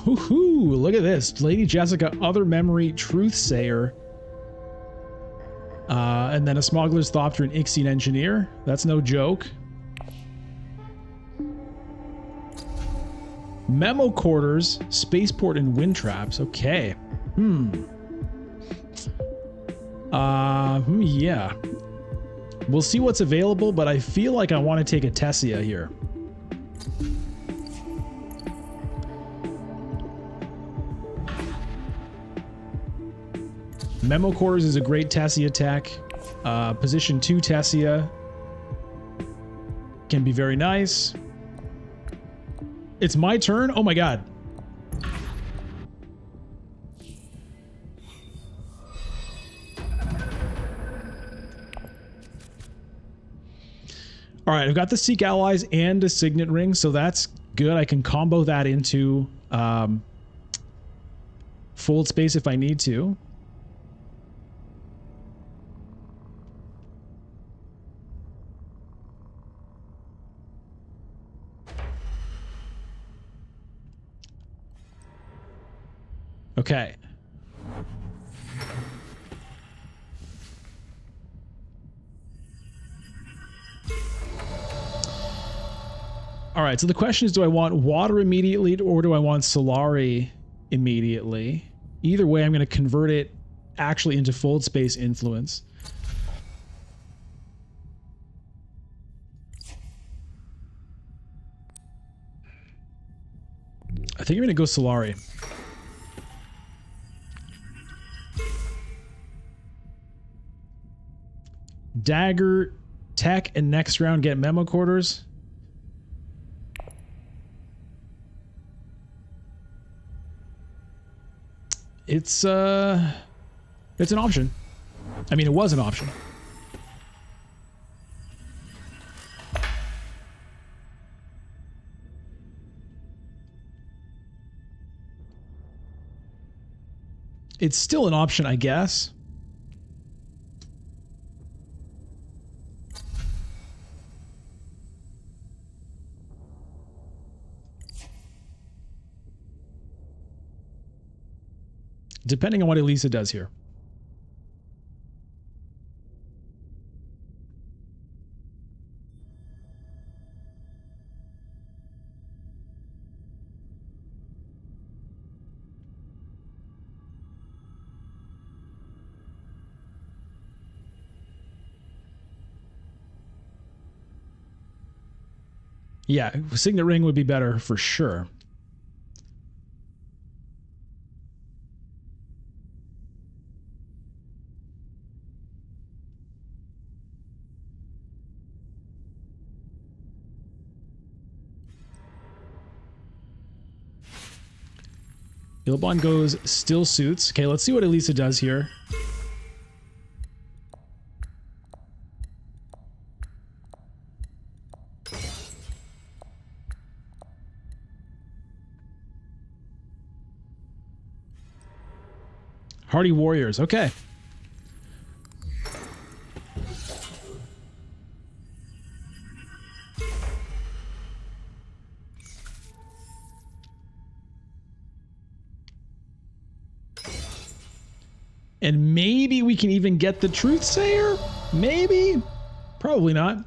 Ooh, look at this. Lady Jessica, Other Memory, Truthsayer. And then a Smuggler's Thopter and Ixian Engineer. That's no joke. Memo Quarters, Spaceport, and Wind Traps. Okay. Yeah. We'll see what's available, but I feel like I want to take a Tessia here. Memo Quarters is a great Tessia tech. Position 2 Tessia can be very nice. It's my turn? Oh my god. Alright, I've got the Seek Allies and a Signet Ring, so that's good. I can combo that into Fold Space if I need to. Okay. All right, so the question is, do I want water immediately or do I want Solari immediately? Either way, I'm going to convert it actually into Fold Space Influence. I think I'm going to go Solari. Dagger, tech, and next round get Memo Quarters. It's an option. I mean, it was an option. It's still an option, I guess. Depending on what Elisa does here. Yeah, Signet Ring would be better for sure. Ilbon goes Still Suits. Okay, let's see what Elisa does here. Hardy Warriors. Okay. And maybe we can even get the Truthsayer? Maybe? Probably not.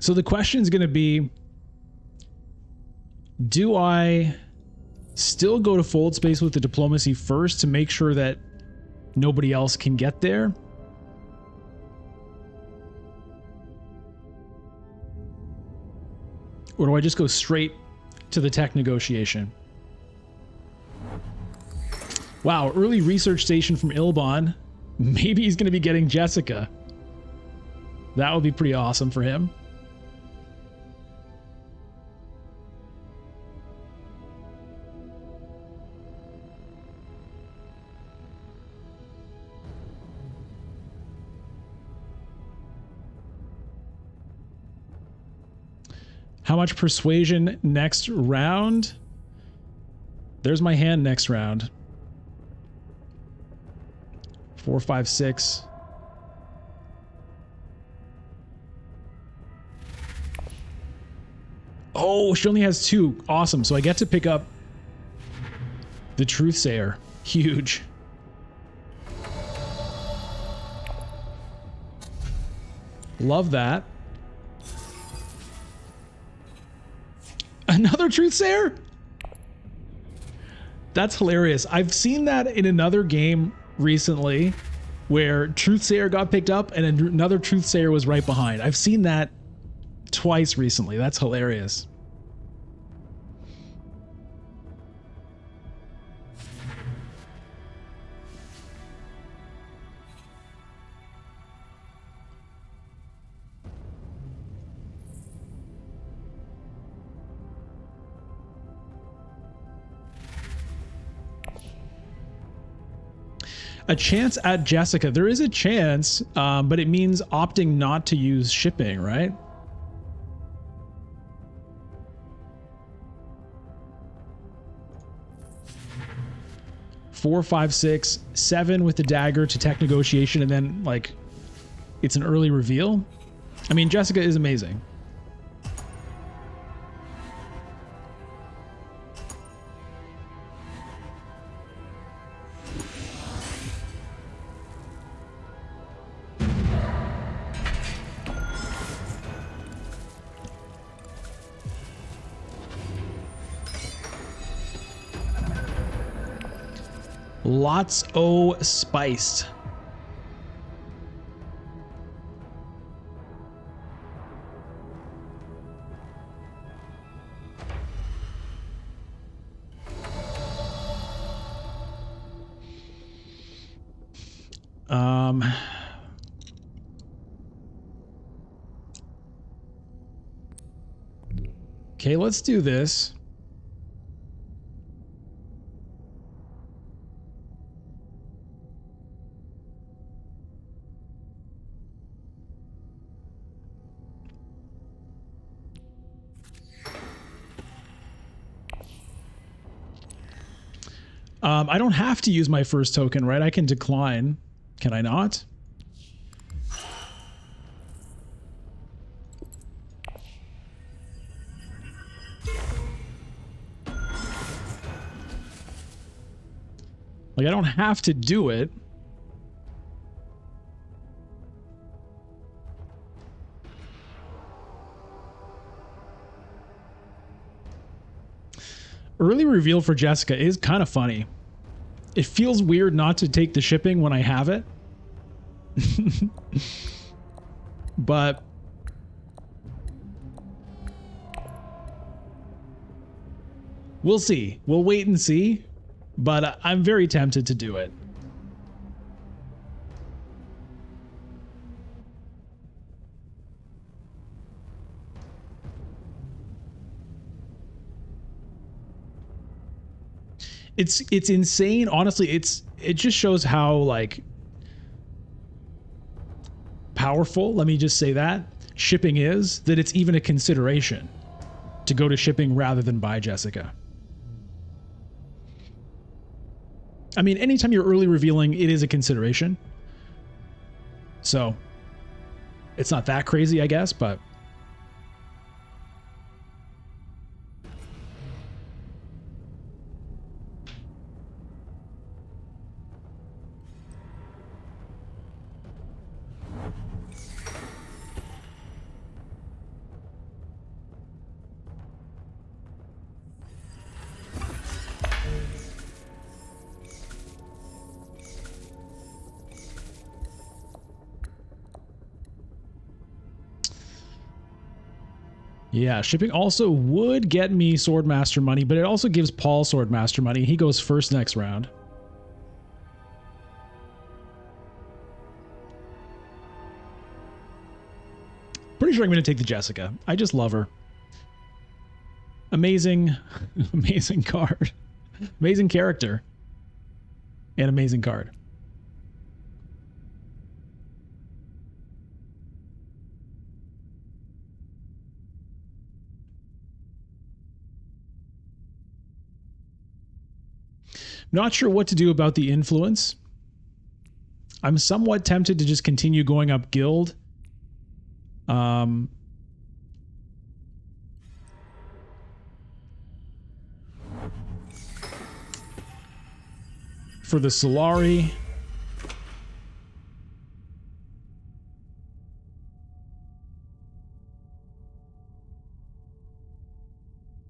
So the question is going to be, do I still go to fold space with the diplomacy first to make sure that nobody else can get there? Or do I just go straight to the tech negotiation? Wow, early research station from Ilbon. Maybe he's going to be getting Jessica. That would be pretty awesome for him. How much persuasion next round? There's my hand next round. 4, 5, 6. Oh, she only has 2. Awesome. So I get to pick up the Truthsayer. Huge. Love that. Another Truthsayer? That's hilarious. I've seen that in another game recently where Truthsayer got picked up and another Truthsayer was right behind. I've seen that twice recently. That's hilarious. A chance at Jessica. There is a chance, but it means opting not to use shipping, right? Four, 5, 6, 7 with the dagger to tech negotiation, and then like it's an early reveal. I mean, Jessica is amazing. Lots o' spiced. Okay, let's do this. I don't have to use my first token, right? I can decline. Can I not? Like, I don't have to do it. Early reveal for Jessica is kind of funny. It feels weird not to take the shipping when I have it. But we'll see. We'll wait and see. But I'm very tempted to do it. It's insane. Honestly, it just shows how like powerful, let me just say that, shipping is, that it's even a consideration to go to shipping rather than buy Jessica. I mean, anytime you're early revealing, it is a consideration. So it's not that crazy, I guess, but Yeah, shipping also would get me Swordmaster money, but it also gives Paul Swordmaster money. He goes first next round. Pretty sure I'm going to take the Jessica. I just love her. Amazing, amazing card. Amazing character. And amazing card. Not sure what to do about the influence. I'm somewhat tempted to just continue going up guild. For the Solari.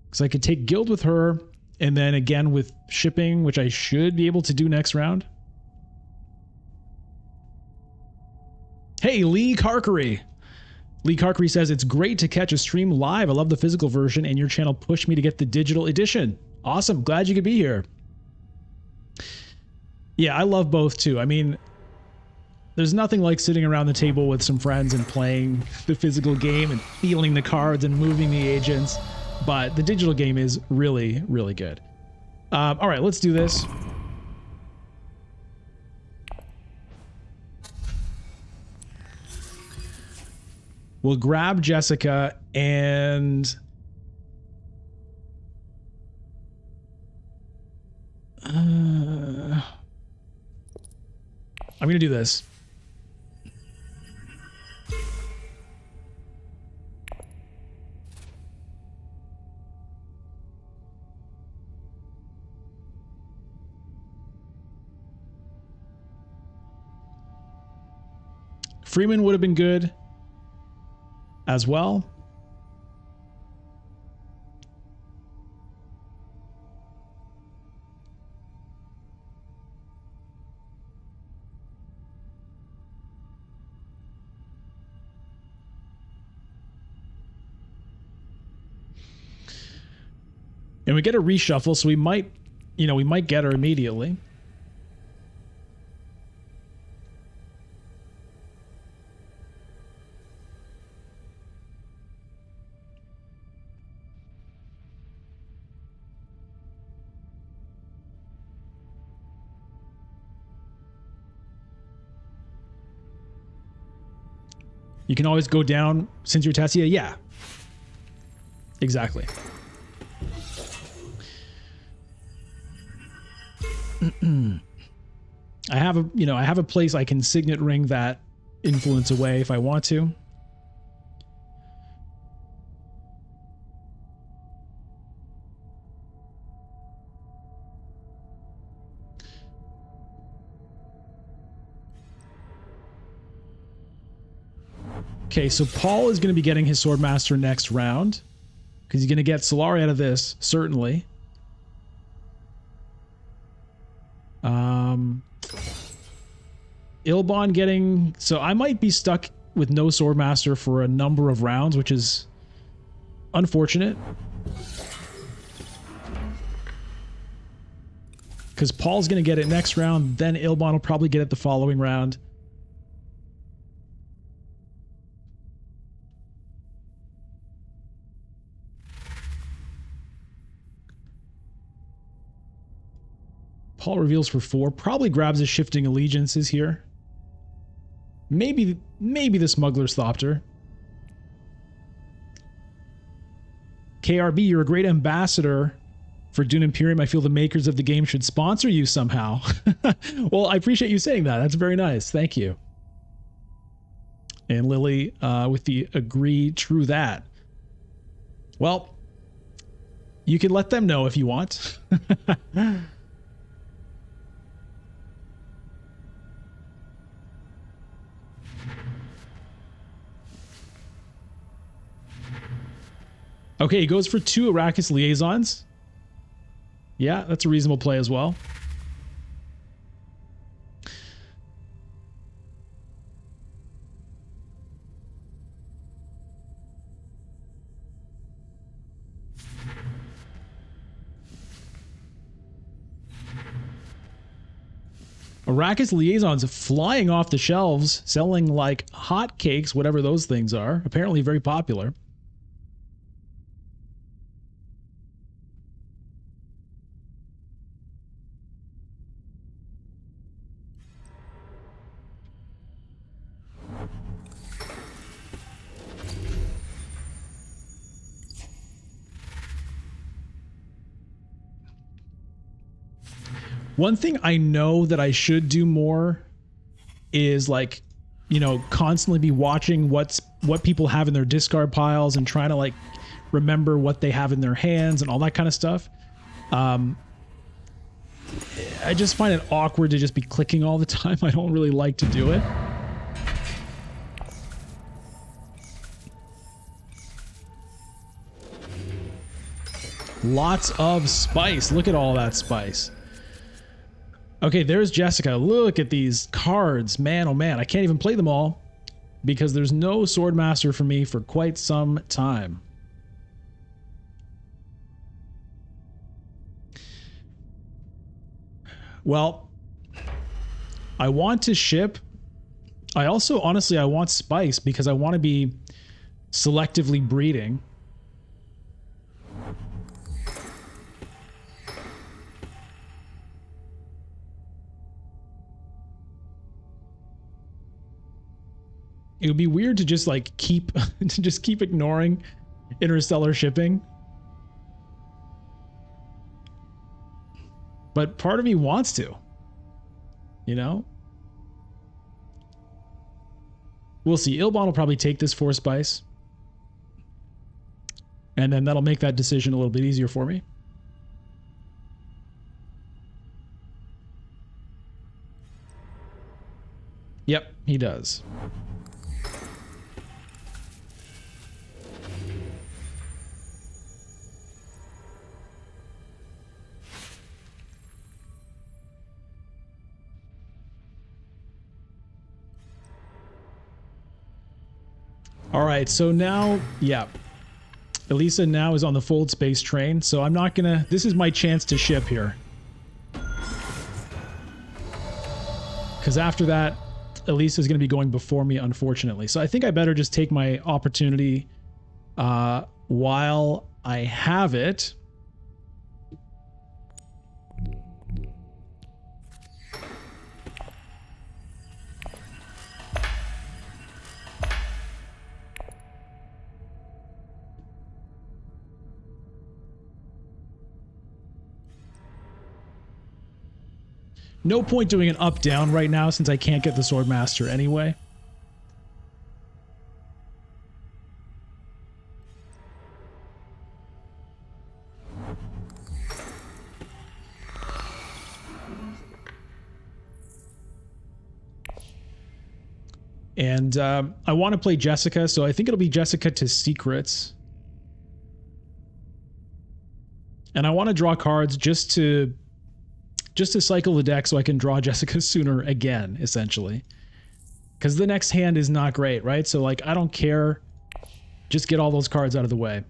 Because I could take guild with her, and then again with shipping, which I should be able to do next round. Hey, Lee Karkary. Lee Karkary says, it's great to catch a stream live. I love the physical version, and your channel pushed me to get the digital edition. Awesome. Glad you could be here. Yeah, I love both too. I mean, there's nothing like sitting around the table with some friends and playing the physical game and feeling the cards and moving the agents. But the digital game is really, really good. All right, let's do this. We'll grab Jessica and... I'm going to do this. Freeman would have been good as well. And we get a reshuffle, so we might, you know, we might get her immediately. You can always go down since you're Tessia. Yeah, exactly. I have a place I can signet ring that influence away if I want to. Okay, so Paul is going to be getting his Swordmaster next round because he's going to get Solari out of this, certainly. Ilbon getting... So I might be stuck with no Swordmaster for a number of rounds, which is unfortunate. Because Paul's going to get it next round, then Ilbon will probably get it the following round. Paul reveals for 4. Probably grabs his Shifting Allegiances here. Maybe the Smuggler's Thopter. KRB, you're a great ambassador for Dune Imperium. I feel the makers of the game should sponsor you somehow. Well, I appreciate you saying that. That's very nice. Thank you. And Lily with the agree, true that. Well, you can let them know if you want. Okay, he goes for 2 Arrakis Liaisons. Yeah, that's a reasonable play as well. Arrakis liaisons flying off the shelves, selling like hotcakes, whatever those things are. Apparently very popular. One thing I know that I should do more is like, you know, constantly be watching what people have in their discard piles and trying to like remember what they have in their hands and all that kind of stuff. I just find it awkward to just be clicking all the time. I don't really like to do it. Lots of spice. Look at all that spice. Okay, there's Jessica. Look at these cards. Man, oh man, I can't even play them all because there's no Swordmaster for me for quite some time. Well, I want to ship. I also, honestly, I want spice because I want to be selectively breeding. It would be weird to just like keep ignoring interstellar shipping. But part of me wants to. You know? We'll see. Ilbon will probably take this for spice. And then that'll make that decision a little bit easier for me. Yep, he does. All right, so now, yeah. Elisa now is on the Fold Space train, so I'm not gonna... This is my chance to ship here. Because after that, Elisa is gonna be going before me, unfortunately. So I think I better just take my opportunity while I have it. No point doing an up-down right now since I can't get the Swordmaster anyway. And I want to play Jessica, so I think it'll be Jessica to Secrets. And I want to draw cards just to cycle the deck so I can draw Jessica sooner again, essentially. Because the next hand is not great, right? So, like, I don't care. Just get all those cards out of the way.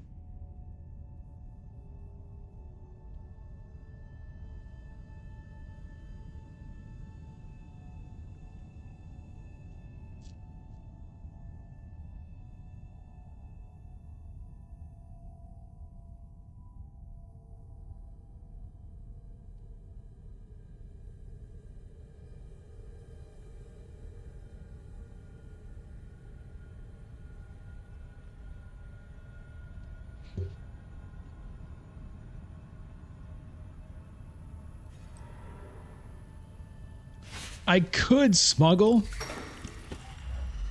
I could smuggle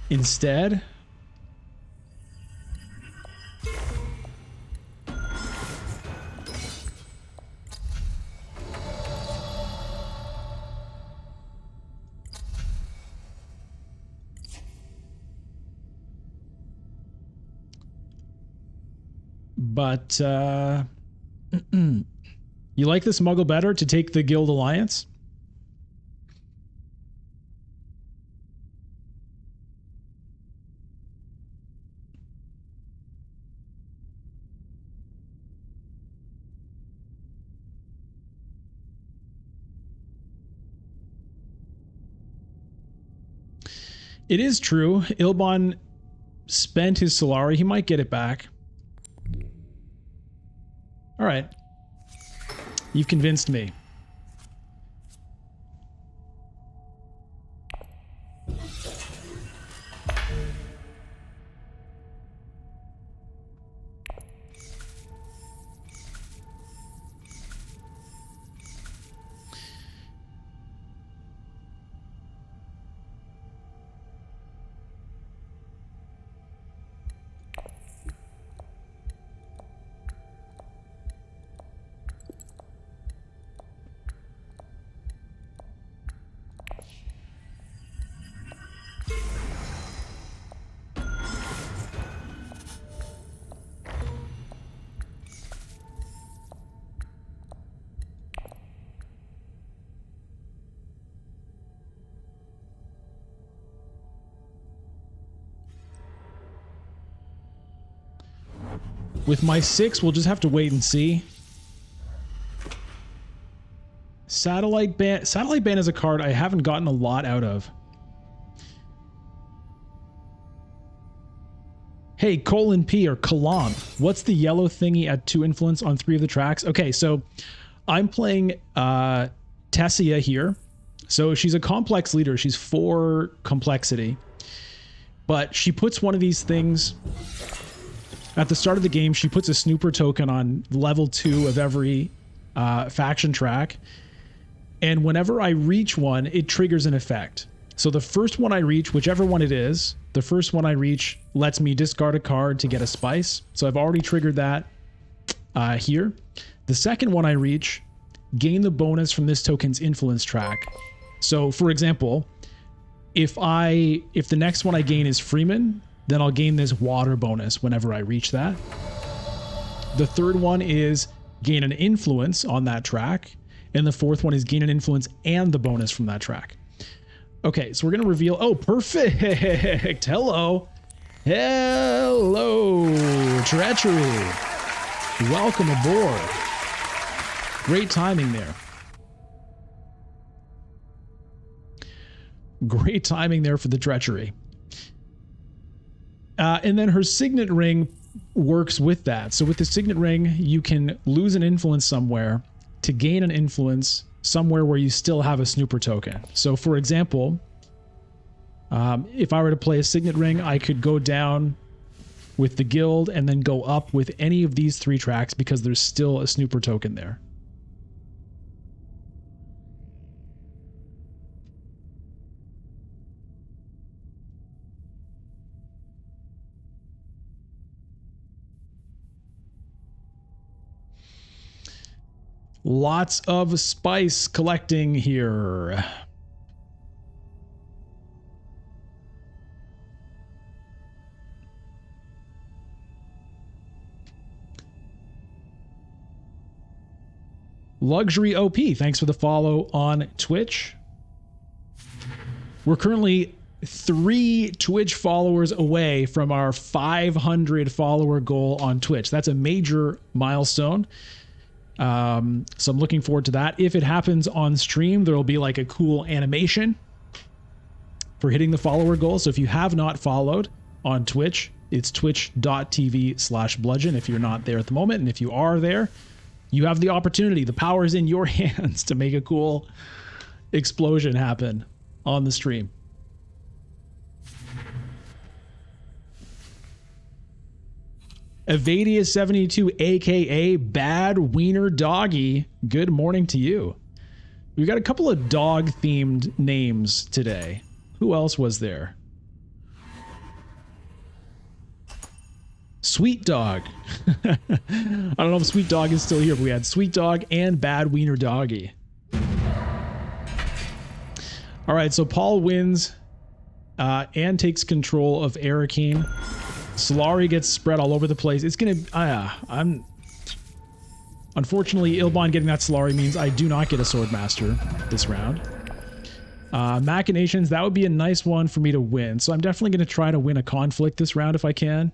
instead. But you like the smuggle better to take the Guild Alliance? It is true. Ilban spent his Solari. He might get it back. All right. You've convinced me. With my 6, we'll just have to wait and see. Satellite Ban. Satellite Ban is a card I haven't gotten a lot out of. Hey, Colin P or Kalam, what's the yellow thingy at 2 influence on 3 of the tracks? Okay, so I'm playing Tessia here. So she's a complex leader. She's 4 complexity. But she puts one of these things... At the start of the game, she puts a snooper token on level 2 of every faction track. And whenever I reach one, it triggers an effect. So the first one I reach, whichever one it is, the first one I reach lets me discard a card to get a spice. So I've already triggered that here. The second one I reach, gain the bonus from this token's influence track. So for example, if the next one I gain is Freeman, then I'll gain this water bonus whenever I reach that. The third one is gain an influence on that track. And the fourth one is gain an influence and the bonus from that track. Okay, so we're going to reveal... Oh, perfect! Hello! Hello, Treachery! Welcome aboard. Great timing there. Great timing there for the Treachery. And then her Signet Ring works with that. So with the Signet Ring, you can lose an influence somewhere to gain an influence somewhere where you still have a snooper token. So for example, if I were to play a Signet Ring, I could go down with the guild and then go up with any of these 3 tracks because there's still a snooper token there. Lots of spice collecting here. Luxury OP, thanks for the follow on Twitch. We're currently 3 Twitch followers away from our 500 follower goal on Twitch. That's a major milestone. So I'm looking forward to that. If it happens on stream, there will be like a cool animation for hitting the follower goal. So if you have not followed on Twitch, it's twitch.tv/bludgeon if you're not there at the moment. And if you are there, you have the opportunity. The power is in your hands to make a cool explosion happen on the stream. Evadius72, aka Bad Wiener Doggy, good morning to you. We got a couple of dog-themed names today. Who else was there? Sweet Dog. I don't know if Sweet Dog is still here, but we had Sweet Dog and Bad Wiener Doggy. All right, so Paul wins and takes control of Arrakeen. Solari gets spread all over the place. It's gonna... Unfortunately, Ilban getting that Solari means I do not get a Swordmaster this round. Machinations, that would be a nice one for me to win. So I'm definitely going to try to win a conflict this round if I can.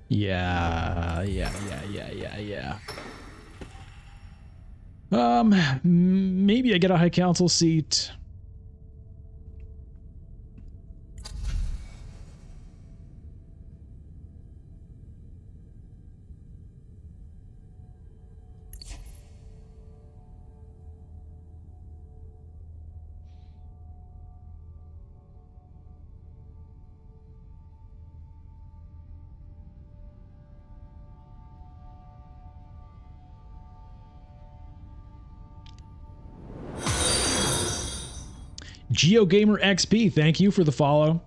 Yeah. Maybe I get a High Council seat. GeoGamer XP, thank you for the follow.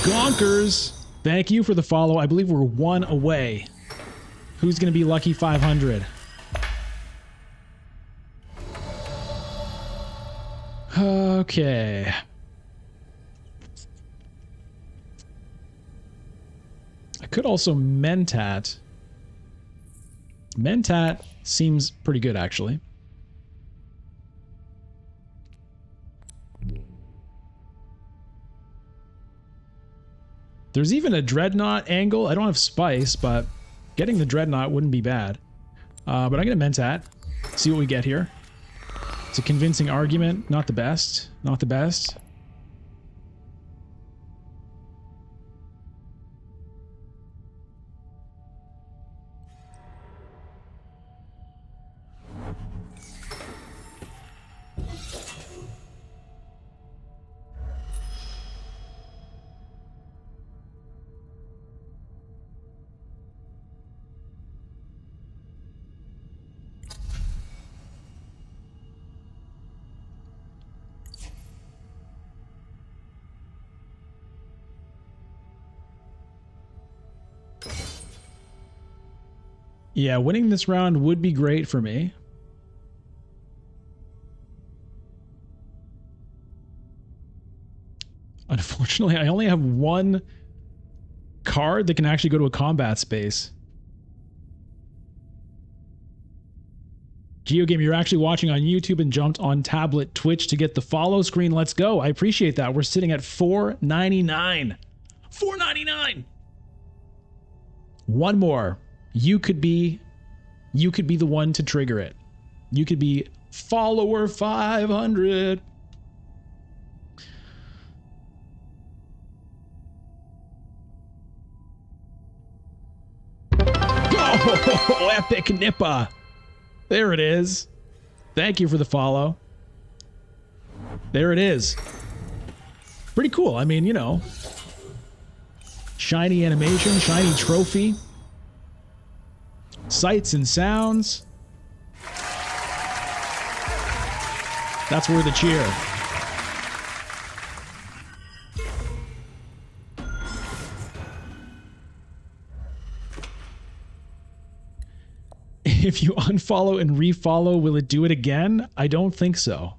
Gonkers, thank you for the follow. I believe we're one away. Who's going to be lucky 500? Okay. I could also Mentat. Mentat seems pretty good, actually. There's even a Dreadnought angle. I don't have Spice, but getting the Dreadnought wouldn't be bad. But I'm going to Mentat. See what we get here. It's a convincing argument. Not the best. Not the best. Yeah, winning this round would be great for me. Unfortunately, I only have one card that can actually go to a combat space. GeoGame, you're actually watching on YouTube and jumped on tablet Twitch to get the follow screen. Let's go. I appreciate that. We're sitting at $4.99. $4.99. One more. You could be the one to trigger it. You could be follower 500. Oh, epic Nippa. There it is. Thank you for the follow. There it is. Pretty cool. I mean, you know, shiny animation, shiny trophy. Sights and sounds. That's worth a cheer. If you unfollow and refollow, will it do it again? I don't think so.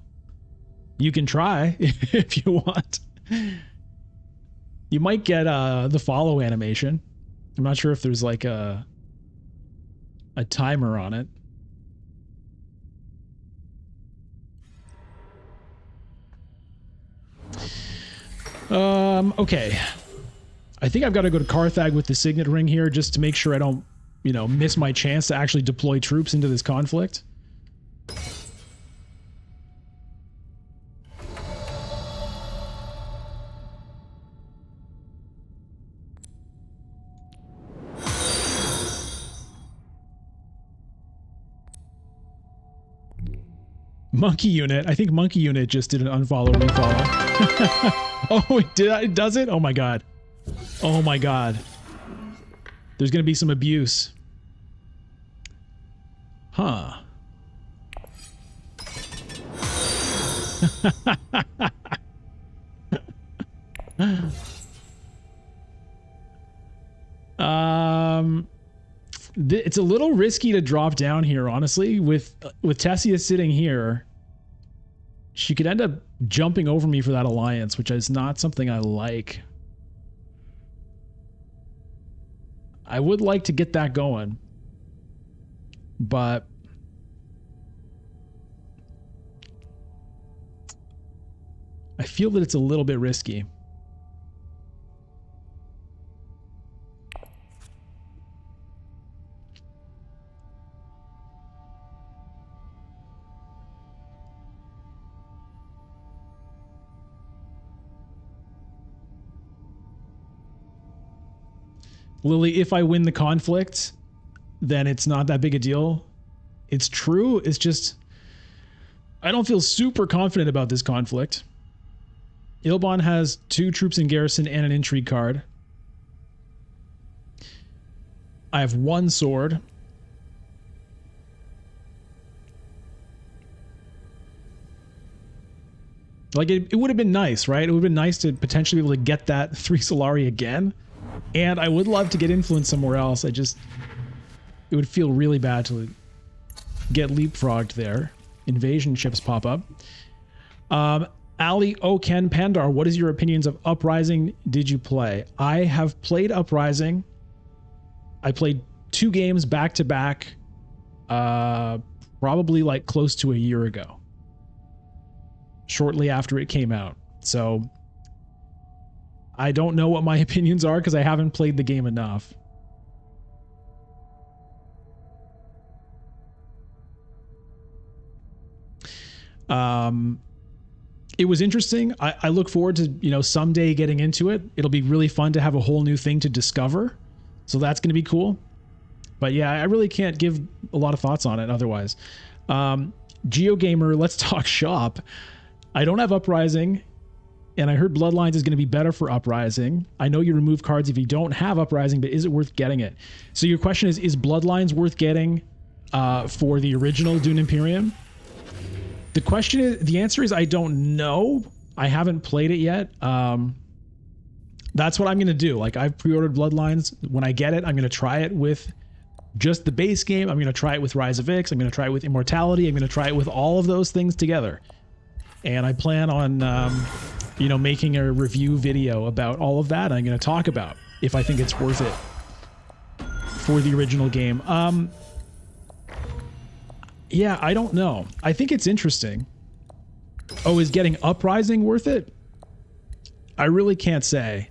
You can try if you want. You might get the follow animation. I'm not sure if there's like a timer on it. Okay. I think I've got to go to Carthag with the Signet Ring here just to make sure I don't, you know, miss my chance to actually deploy troops into this conflict. Monkey Unit. I think Monkey Unit just did an unfollow refollow. Oh, it does it? Oh my god. Oh my god. There's gonna be some abuse. Huh. It's a little risky to drop down here, honestly. With Tessia sitting here, she could end up jumping over me for that alliance, which is not something I like. I would like to get that going, but I feel that it's a little bit risky. Lily, if I win the conflict, then it's not that big a deal. It's true. It's just, I don't feel super confident about this conflict. Ilbon has 2 troops in garrison and an intrigue card. I have 1 sword. Like, it would have been nice, right? It would have been nice to potentially be able to get that 3 Solari again. And I would love to get influence somewhere else. It would feel really bad to get leapfrogged there. Invasion ships pop up. Ali Oken Pandar, what is your opinions of Uprising? Did you play? I have played Uprising. I played 2 games back to back, probably like close to a year ago, shortly after it came out. So I don't know what my opinions are because I haven't played the game enough. It was interesting. I look forward to, someday getting into it. It'll be really fun to have a whole new thing to discover. So that's going to be cool. But yeah, I really can't give a lot of thoughts on it otherwise. GeoGamer, let's talk shop. I don't have Uprising, and I heard Bloodlines is going to be better for Uprising. I know you remove cards if you don't have Uprising, but is it worth getting it? So your question is Bloodlines worth getting for the original Dune Imperium? The answer is I don't know. I haven't played it yet. That's what I'm going to do. Like, I've pre-ordered Bloodlines. When I get it, I'm going to try it with just the base game. I'm going to try it with Rise of Ix. I'm going to try it with Immortality. I'm going to try it with all of those things together. And I plan on, making a review video about all of that. I'm going to talk about if I think it's worth it for the original game. Yeah, I don't know. I think it's interesting. Oh, is getting Uprising worth it? I really can't say.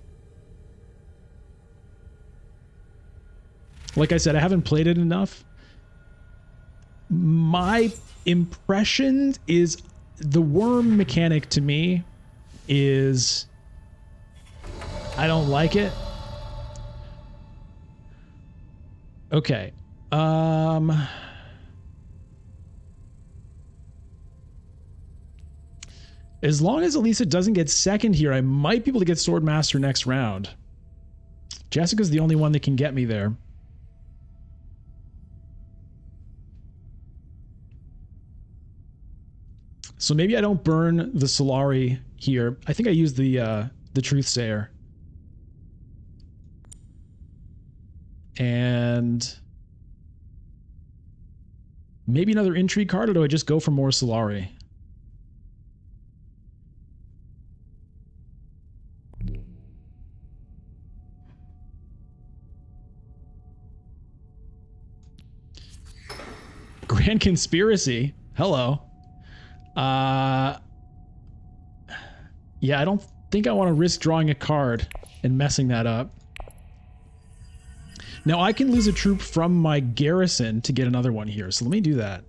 Like I said, I haven't played it enough. My impression is the worm mechanic to me is I don't like it. Okay. As long as Elisa doesn't get second here, I might be able to get Swordmaster next round. Jessica's the only one that can get me there. So maybe I don't burn the Solari here. I think I used the Truthsayer. And maybe another Intrigue card, or do I just go for more Solari? Grand Conspiracy. Hello. Yeah, I don't think I want to risk drawing a card and messing that up. Now, I can lose a troop from my garrison to get another one here, so let me do that.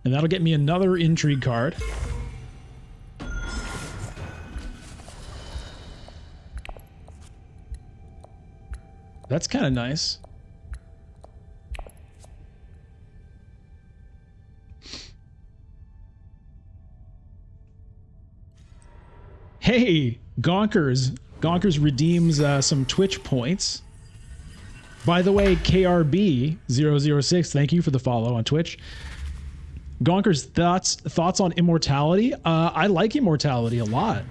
And that'll get me another Intrigue card. That's kind of nice. Hey, Gonkers. Gonkers redeems some Twitch points. By the way, KRB006, thank you for the follow on Twitch. Gonkers, thoughts on Immortality? I like Immortality a lot.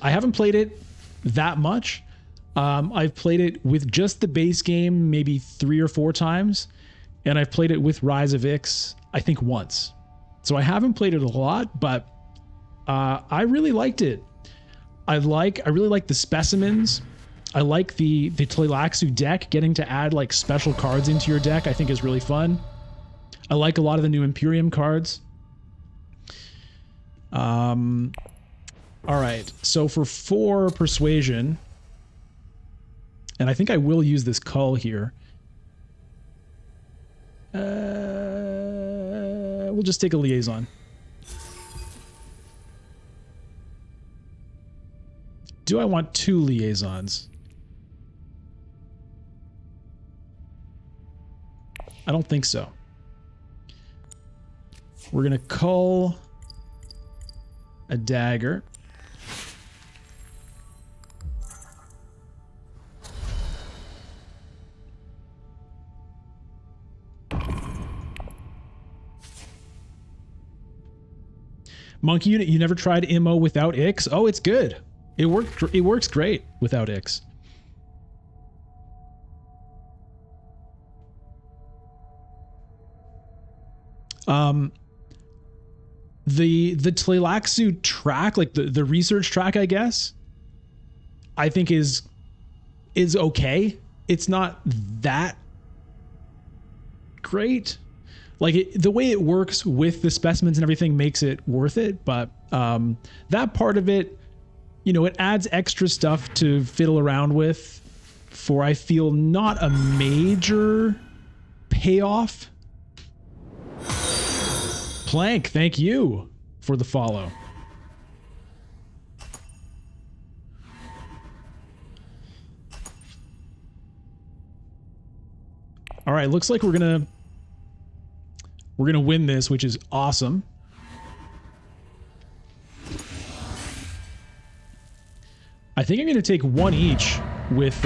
I haven't played it that much. I've played it with just the base game maybe 3 or 4 times, and I've played it with Rise of Ix, I think once. So I haven't played it a lot, but I really liked it. I really like the specimens. I like the Tleilaxu deck. Getting to add like special cards into your deck I think is really fun. I like a lot of the new Imperium cards. All right, so for 4 persuasion, and I think I will use this cull here. We'll just take a liaison. Do I want 2 liaisons? I don't think so. We're going to cull a dagger. Monkey Unit, you never tried IMO without Ix? Oh, it's good. It works great without Ix. The Tleilaxu track, like the research track, I guess, I think is okay. It's not that great. Like the way it works with the specimens and everything makes it worth it, but that part of it, you know, it adds extra stuff to fiddle around with for, I feel, not a major payoff. Plank, thank you for the follow. All right, looks like we're gonna win this, which is awesome. I think I'm gonna take 1 each with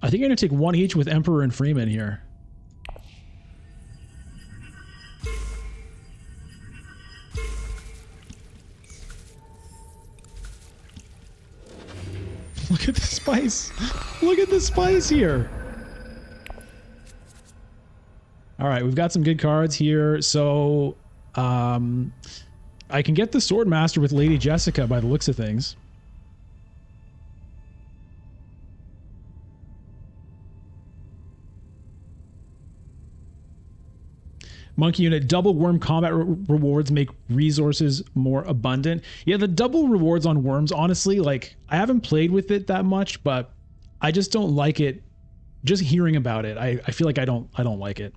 I think I'm going to take 1 each with Emperor and Freeman here. Look at the spice. Look at the spice here. All right, we've got some good cards here. So I can get the Swordmaster with Lady Jessica by the looks of things. Monkey Unit, double worm combat rewards make resources more abundant. Yeah, the double rewards on worms, honestly, like, I haven't played with it that much, but I just don't like it. Just hearing about it, I feel like I don't like it.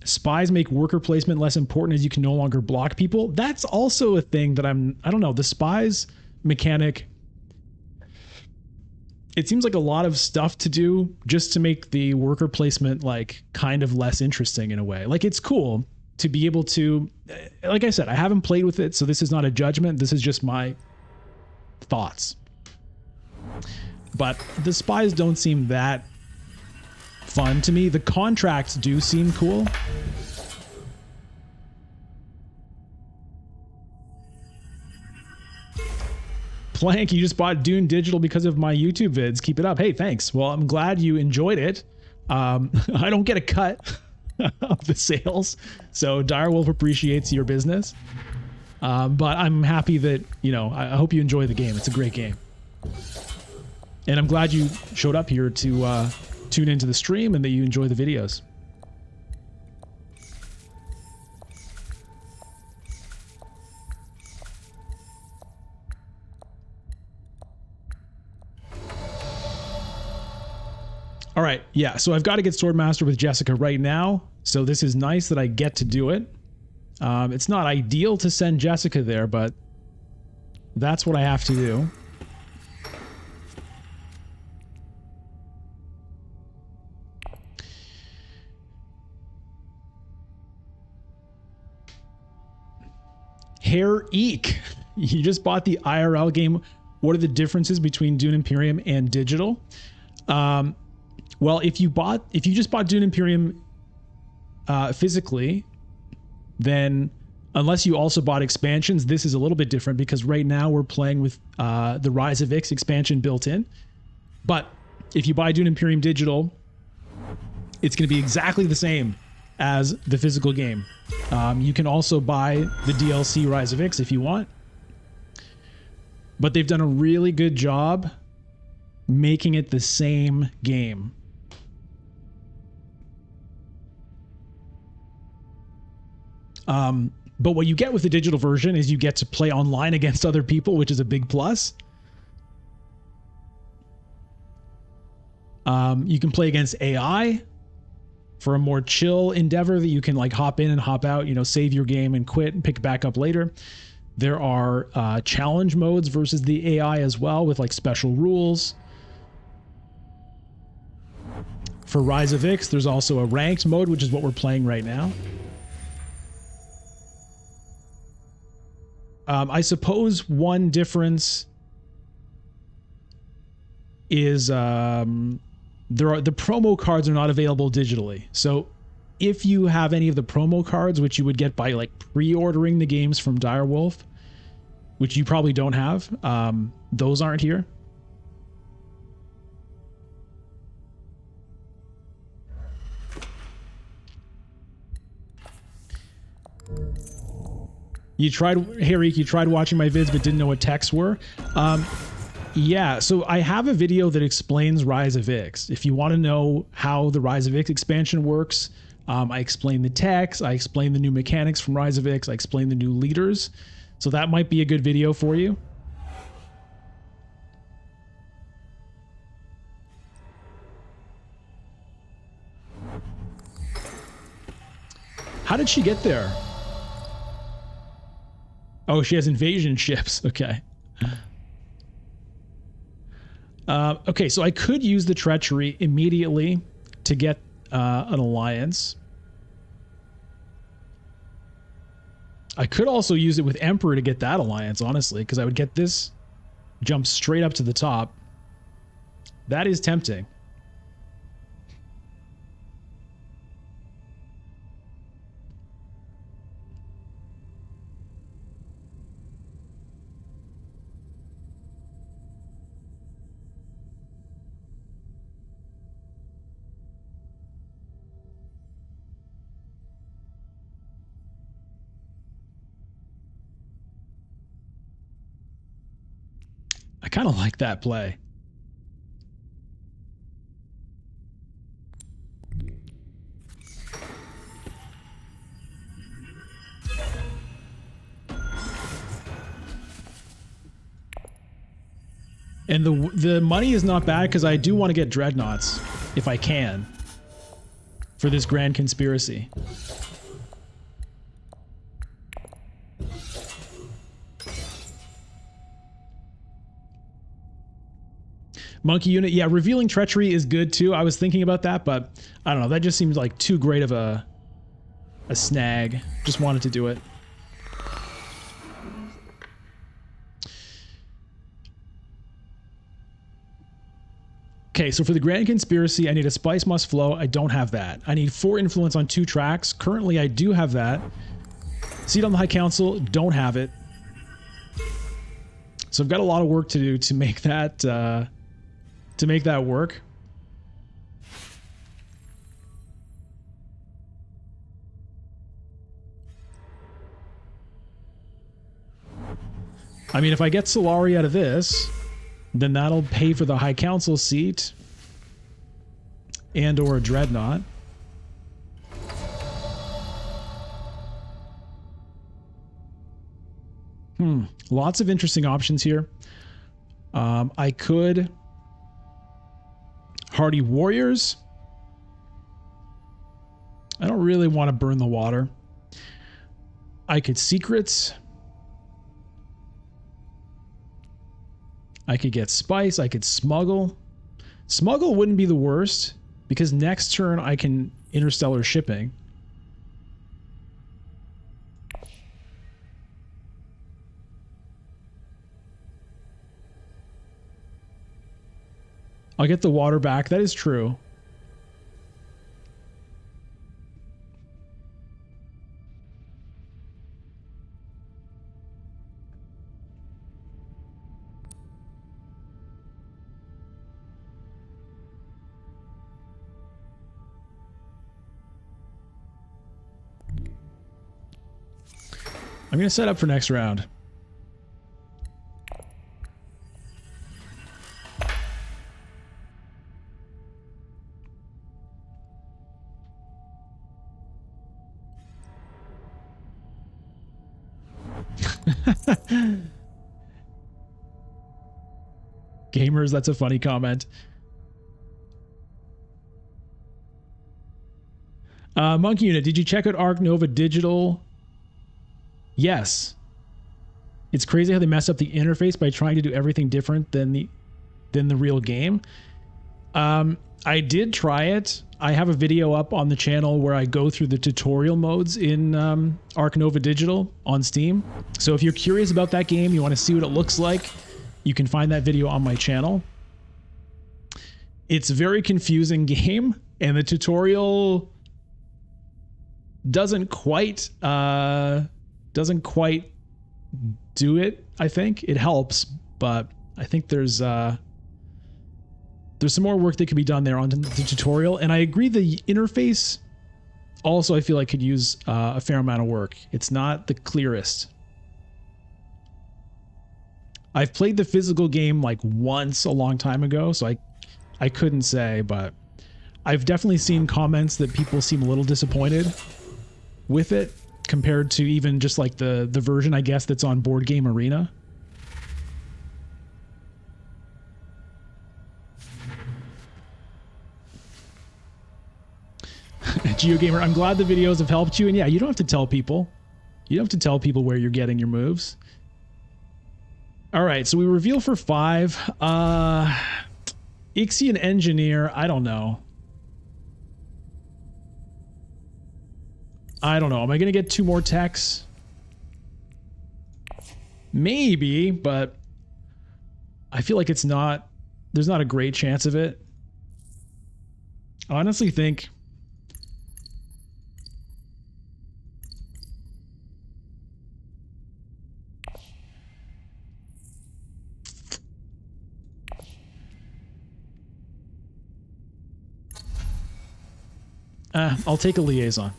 Spies make worker placement less important as you can no longer block people. That's also a thing that I don't know, the spies mechanic, it seems like a lot of stuff to do just to make the worker placement like kind of less interesting in a way. Like, it's cool to be able to, like I said, I haven't played with it, so this is not a judgment. This is just my thoughts. But the spies don't seem that fun to me. The contracts do seem cool. Plank, you just bought Dune Digital because of my YouTube vids. Keep it up. Hey, thanks. Well, I'm glad you enjoyed it. I don't get a cut of the sales, so Direwolf appreciates your business. But I'm happy that, you know, I hope you enjoy the game. It's a great game. And I'm glad you showed up here to tune into the stream and that you enjoy the videos. All right, yeah, so I've got to get Swordmaster with Jessica right now, so this is nice that I get to do it. It's not ideal to send Jessica there, but that's what I have to do. Hair Eek, you just bought the IRL game. What are the differences between Dune Imperium and digital? Well, if you just bought Dune Imperium physically, then unless you also bought expansions, this is a little bit different because right now we're playing with the Rise of Ix expansion built in. But if you buy Dune Imperium Digital, it's going to be exactly the same as the physical game. You can also buy the DLC Rise of Ix if you want. But they've done a really good job making it the same game. But what you get with the digital version is you get to play online against other people, which is a big plus. You can play against AI. For a more chill endeavor that you can like hop in and hop out, you know, save your game and quit and pick it back up later. There are challenge modes versus the AI as well, with like special rules. For Rise of Ix, there's also a ranked mode, which is what we're playing right now. I suppose one difference is the promo cards are not available digitally. So if you have any of the promo cards, which you would get by like pre-ordering the games from Direwolf, which you probably don't have, those aren't here. You tried, hey Reek, you tried watching my vids but didn't know what texts were. Yeah, so I have a video that explains Rise of Ix. If you want to know how the Rise of Ix expansion works, I explain the text, I explain the new mechanics from Rise of Ix, I explain the new leaders. So that might be a good video for you. How did she get there? Oh, she has invasion ships. Okay. Okay, so I could use the treachery immediately to get an alliance. I could also use it with Emperor to get that alliance, honestly, because I would get this jump straight up to the top. That is tempting. I kind of like that play. And the money is not bad because I do want to get dreadnoughts if I can for this grand conspiracy. Monkey unit, yeah, revealing treachery is good too. I was thinking about that, but I don't know. That just seems like too great of a snag. Just wanted to do it. Okay, so for the grand conspiracy, I need a spice must flow. I don't have that. I need 4 influence on 2 tracks. Currently, I do have that. Seat on the High Council, don't have it. So I've got a lot of work to do to make that work. I mean, if I get Solari out of this, then that'll pay for the High Council seat and or a Dreadnought. Lots of interesting options here. I could Hardy Warriors. I don't really want to burn the water. I could Secrets. I could get Spice. I could Smuggle. Smuggle wouldn't be the worst because next turn I can Interstellar Shipping. I'll get the water back. That is true. I'm going to set up for next round. Gamers, that's a funny comment. Monkey Unit, did you check out Arc Nova Digital? Yes. It's crazy how they mess up the interface by trying to do everything different than the real game. I did try it. I have a video up on the channel where I go through the tutorial modes in Arc Nova Digital on Steam. So if you're curious about that game, you want to see what it looks like, you can find that video on my channel. It's a very confusing game, and the tutorial doesn't quite do it. I think it helps, but I think there's some more work that could be done there on the tutorial. And I agree the interface also, I feel like, could use a fair amount of work. It's not the clearest. I've played the physical game like once a long time ago, so I couldn't say, but I've definitely seen comments that people seem a little disappointed with it compared to even just like the version, I guess, that's on Board Game Arena. GeoGamer, I'm glad the videos have helped you. And yeah, you don't have to tell people. You don't have to tell people where you're getting your moves. All right, so we reveal for 5. Ixian Engineer, I don't know. Am I going to get 2 more techs? Maybe, but I feel like there's not a great chance of it. I honestly think I'll take a liaison.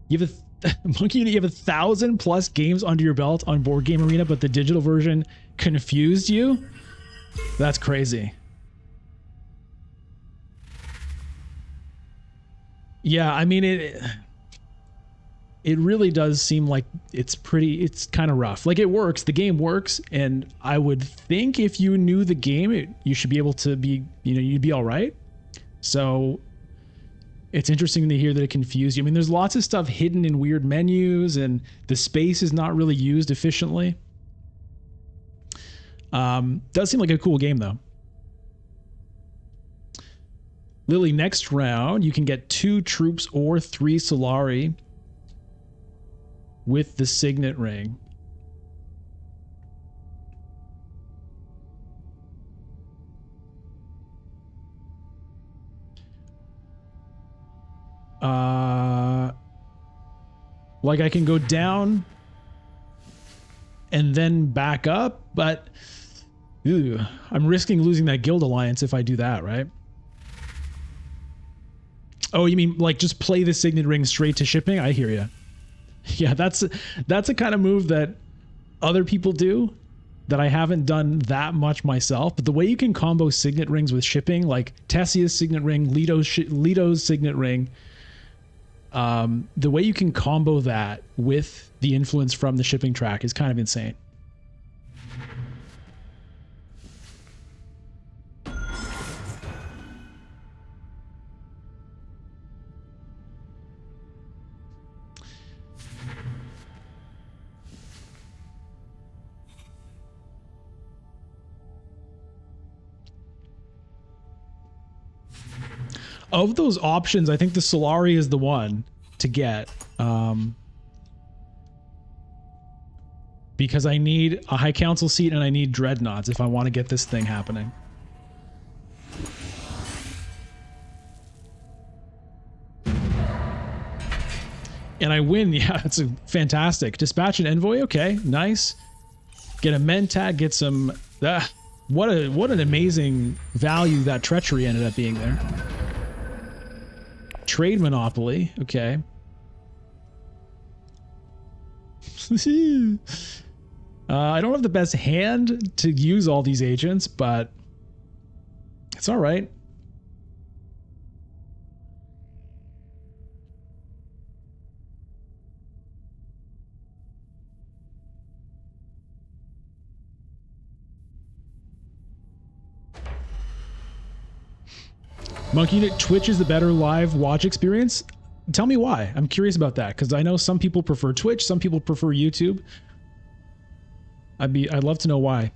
You have Monkey Unit, you have 1,000+ games under your belt on Board Game Arena, but the digital version confused you? That's crazy. Yeah, I mean, it really does seem like it's kind of rough. Like, it works, the game works, and I would think if you knew the game, you should be able to be, you'd be all right. So it's interesting to hear that it confused you. I mean, there's lots of stuff hidden in weird menus, and the space is not really used efficiently. Does seem like a cool game, though. Lily, next round, you can get 2 troops or 3 Solari with the Signet Ring. Like, I can go down and then back up, but I'm risking losing that guild alliance if I do that, right? Oh, you mean like just play the Signet Ring straight to shipping? I hear you. Yeah, that's a kind of move that other people do that I haven't done that much myself. But the way you can combo Signet Rings with shipping, like Tessia's Signet Ring, Lito's Signet Ring, the way you can combo that with the influence from the shipping track is kind of insane. Of those options, I think the Solari is the one to get. Because I need a High Council seat and I need Dreadnoughts if I want to get this thing happening. And I win. Yeah, it's fantastic. Dispatch an Envoy. Okay, nice. Get a Mentat, get some... what an amazing value that Treachery ended up being there. Trade Monopoly, okay. I don't have the best hand to use all these agents, but it's all right. Monkey Unit, Twitch is the better live watch experience. Tell me why. I'm curious about that because I know some people prefer Twitch, some people prefer YouTube. I'd love to know why.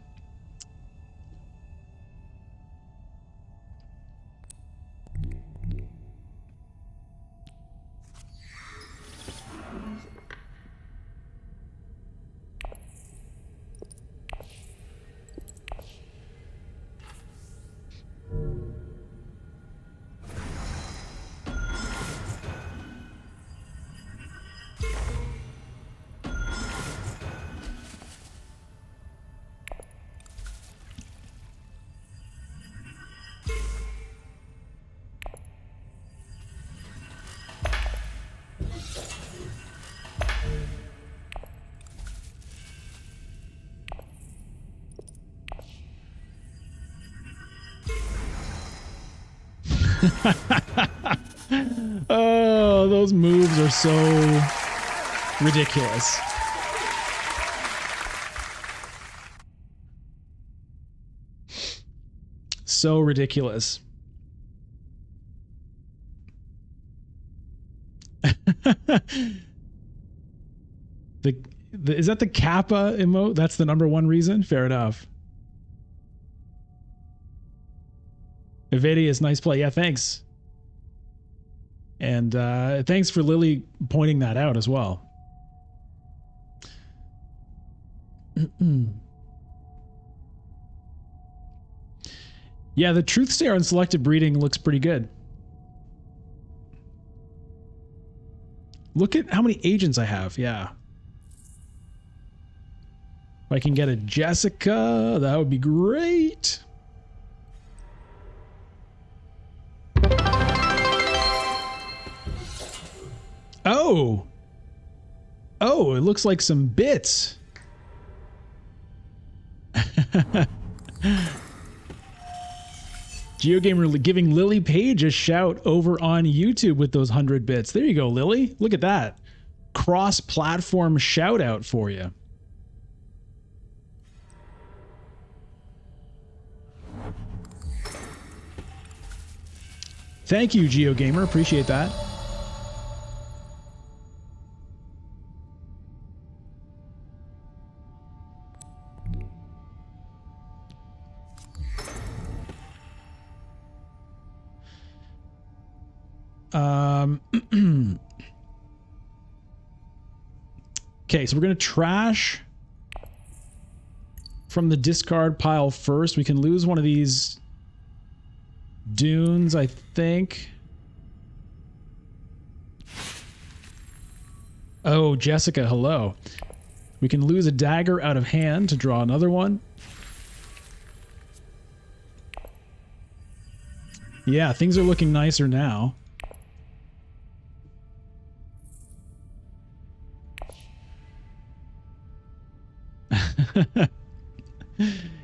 Oh, those moves are so ridiculous. So ridiculous. Is that the Kappa emote? That's the #1 reason? Fair enough. Evadius, nice play. Yeah, thanks. And thanks for Lily pointing that out as well. Yeah, the truth stare on selective breeding looks pretty good. Look at how many agents I have. Yeah. If I can get a Jessica, that would be great. Oh. Oh, it looks like some bits. GeoGamer giving Lily Page a shout over on YouTube with those 100 bits. There you go, Lily. Look at that. Cross-platform shout out for you. Thank you, GeoGamer. Appreciate that. Okay, so we're going to trash from the discard pile first. We can lose one of these dunes, I think. Oh, Jessica, hello. We can lose a dagger out of hand to draw another one. Yeah, things are looking nicer now.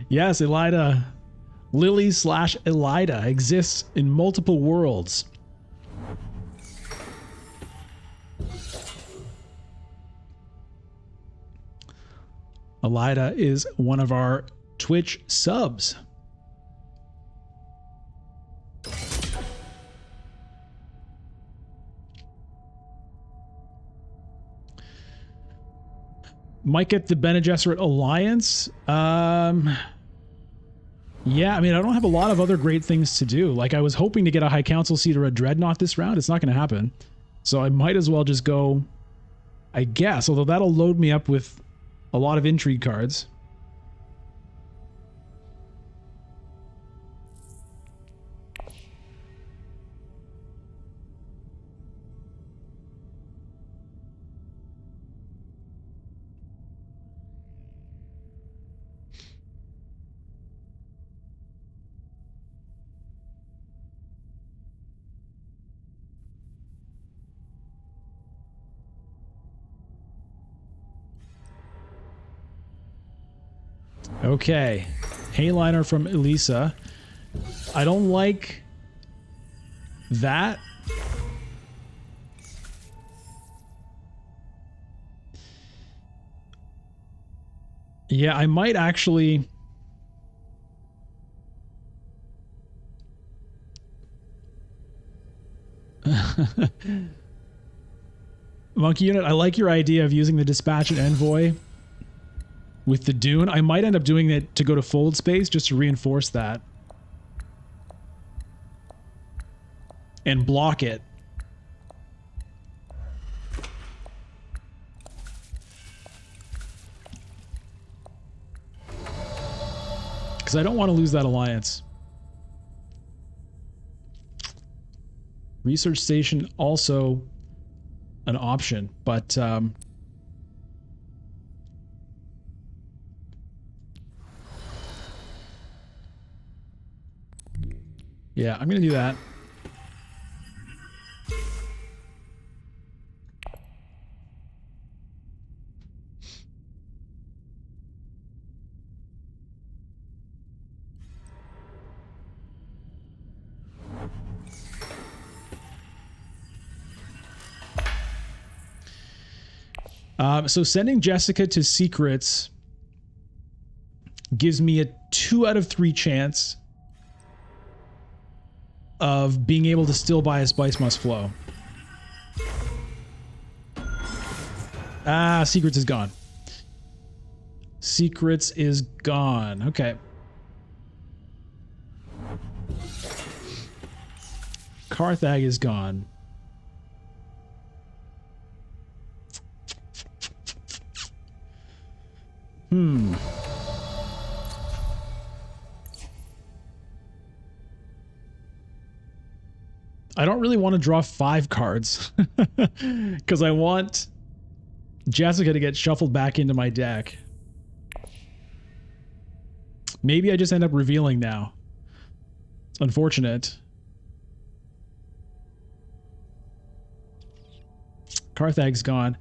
Yes, Elida. Lily/Elida exists in multiple worlds. Elida is one of our Twitch subs. Might get the Bene Gesserit Alliance. Yeah, I mean, I don't have a lot of other great things to do. Like, I was hoping to get a High Council seat or a Dreadnought this round. It's not going to happen. So I might as well just go, I guess, although that'll load me up with a lot of intrigue cards. Okay, Hayliner from Elisa. I don't like that. Yeah, I might actually... Monkey Unit, I like your idea of using the dispatch and envoy with the Dune. I might end up doing it to go to fold space just to reinforce that. And block it. Because I don't want to lose that alliance. Research station also an option, but yeah, I'm gonna do that. So sending Jessica to secrets gives me a 2 out of 3 chance of being able to still buy a Spice Must Flow. Ah, Secrets is gone. Secrets is gone. Okay. Carthag is gone. I don't really want to draw 5 cards because I want Jessica to get shuffled back into my deck. Maybe I just end up revealing now. It's unfortunate. Carthag's gone.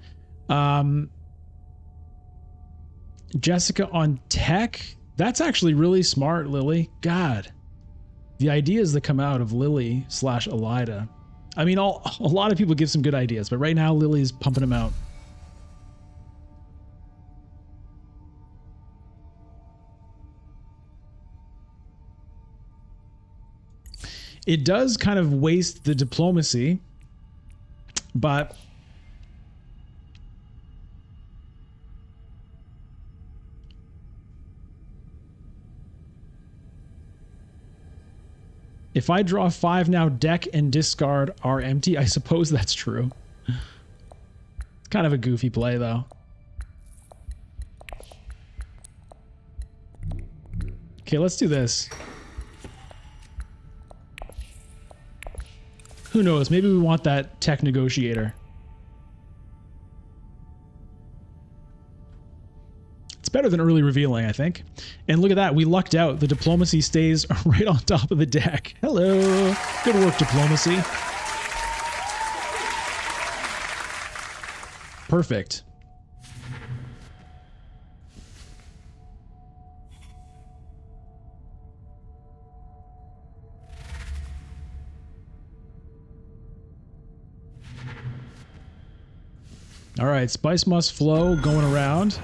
Jessica on tech? That's actually really smart, Lily. God. The ideas that come out of Lily / Elida. I mean, a lot of people give some good ideas, but right now Lily's pumping them out. It does kind of waste the diplomacy, but if I draw 5 now, deck and discard are empty. I suppose that's true. It's kind of a goofy play, though. Okay, let's do this. Who knows? Maybe we want that tech negotiator. It's better than early revealing, I think. And look at that. We lucked out. The diplomacy stays right on top of the deck. Hello. Good work, diplomacy. Perfect. All right, Spice Must Flow going around.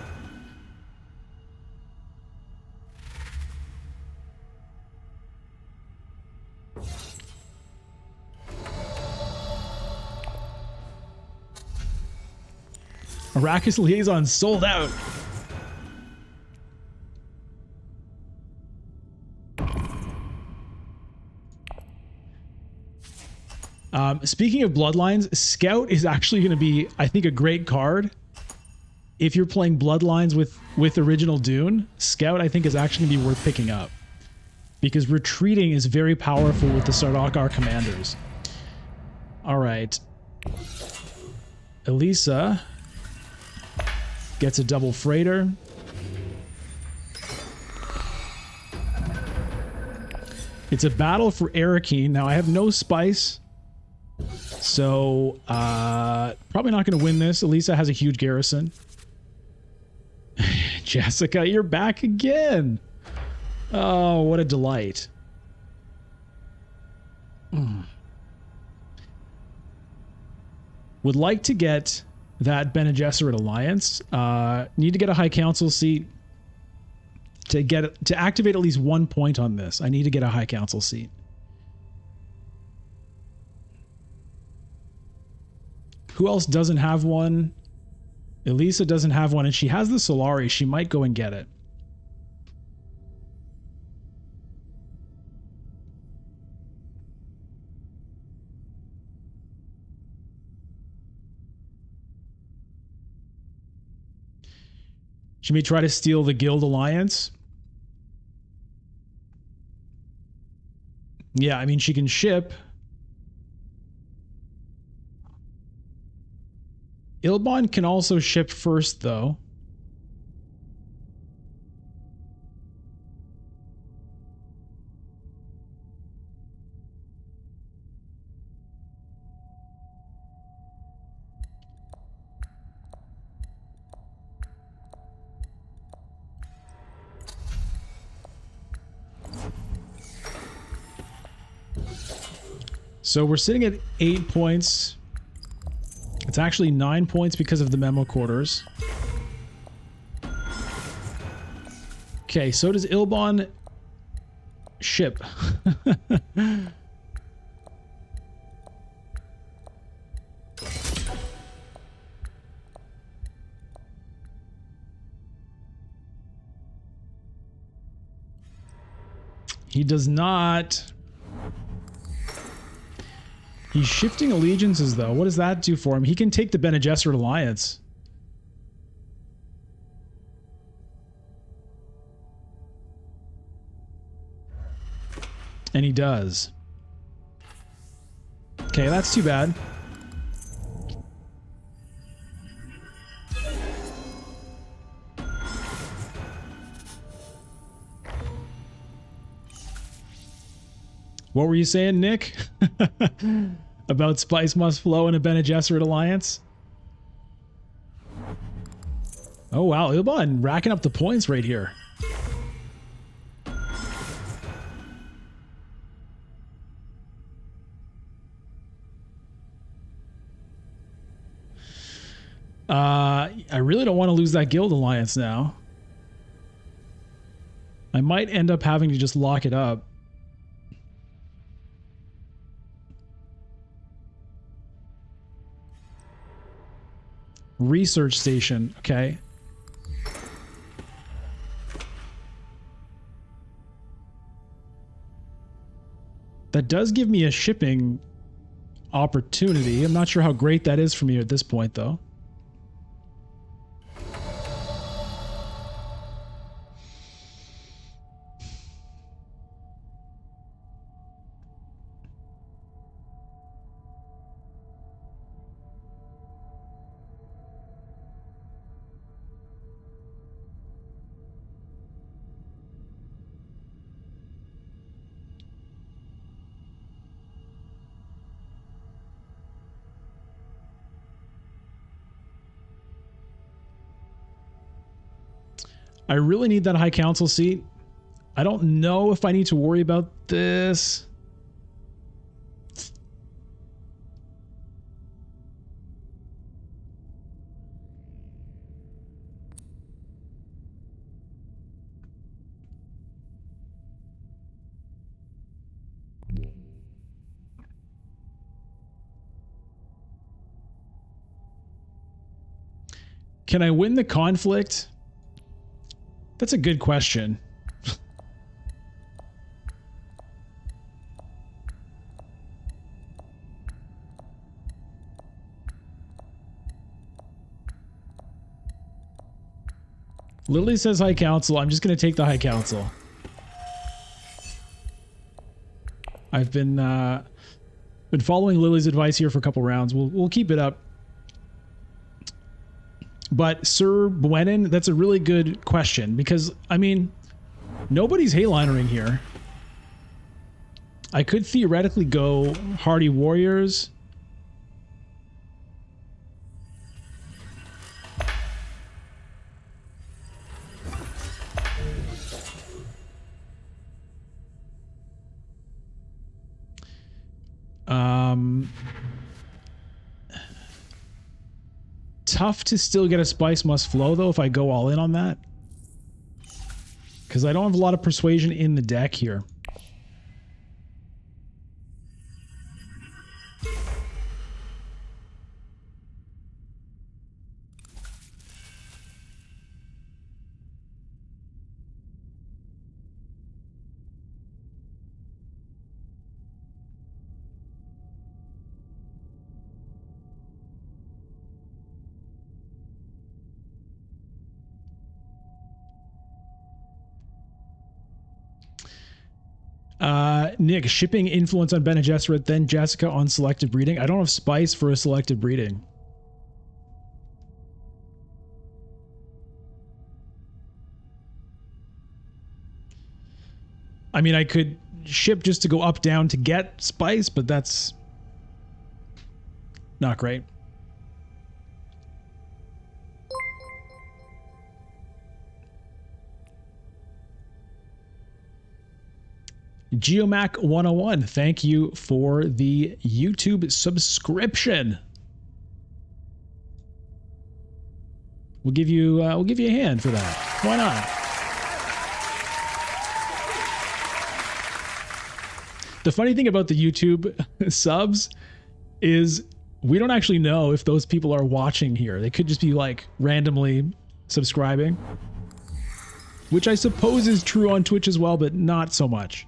Arrakis Liaison sold out. Speaking of Bloodlines, Scout is actually going to be, I think, a great card. If you're playing Bloodlines with original Dune, Scout, I think, is actually going to be worth picking up. Because retreating is very powerful with the Sardaukar commanders. All right. Elisa gets a double freighter. It's a battle for Arakeen. Now, I have no spice. So, probably not going to win this. Elisa has a huge garrison. Jessica, you're back again. Oh, what a delight. Would like to get that Bene Gesserit alliance. Need to get a High Council seat to activate at least 1 point on this. I need to get a High Council seat. Who else doesn't have one? Elisa doesn't have one, and she has the Solari. She might go and get it. She may try to steal the Guild Alliance. Yeah, I mean, she can ship. Ilbon can also ship first, though. So we're sitting at 8 points. It's actually 9 points because of the memo quarters. Okay, so does Ilbon ship? He does not. He's shifting allegiances, though. What does that do for him? He can take the Bene Gesserit Alliance. And he does. Okay, that's too bad. What were you saying, Nick? About Spice Must Flow and a Bene Gesserit Alliance? Oh wow, Ilbon racking up the points right here. I really don't want to lose that Guild Alliance now. I might end up having to just lock it up. Research station, okay. That does give me a shipping opportunity. I'm not sure how great that is for me at this point, though. I really need that High Council seat. I don't know if I need to worry about this. Can I win the conflict? That's a good question. Lily says High Council. I'm just going to take the High Council. I've been following Lily's advice here for a couple rounds. We'll keep it up. But Sir Buenon, that's a really good question because, I mean, nobody's haylinering here. I could theoretically go Hardy Warriors. Tough to still get a Spice Must Flow, though, if I go all in on that. Because I don't have a lot of persuasion in the deck here. Nick, shipping influence on Bene Gesserit, then Jessica on selective breeding. I don't have spice for a selective breeding. I mean, I could ship just to go up, down to get spice, but that's not great. Geomac 101, thank you for the YouTube subscription. We'll give you a hand for that. Why not? The funny thing about the YouTube subs is we don't actually know if those people are watching here. They could just be like randomly subscribing, which I suppose is true on Twitch as well, but not so much.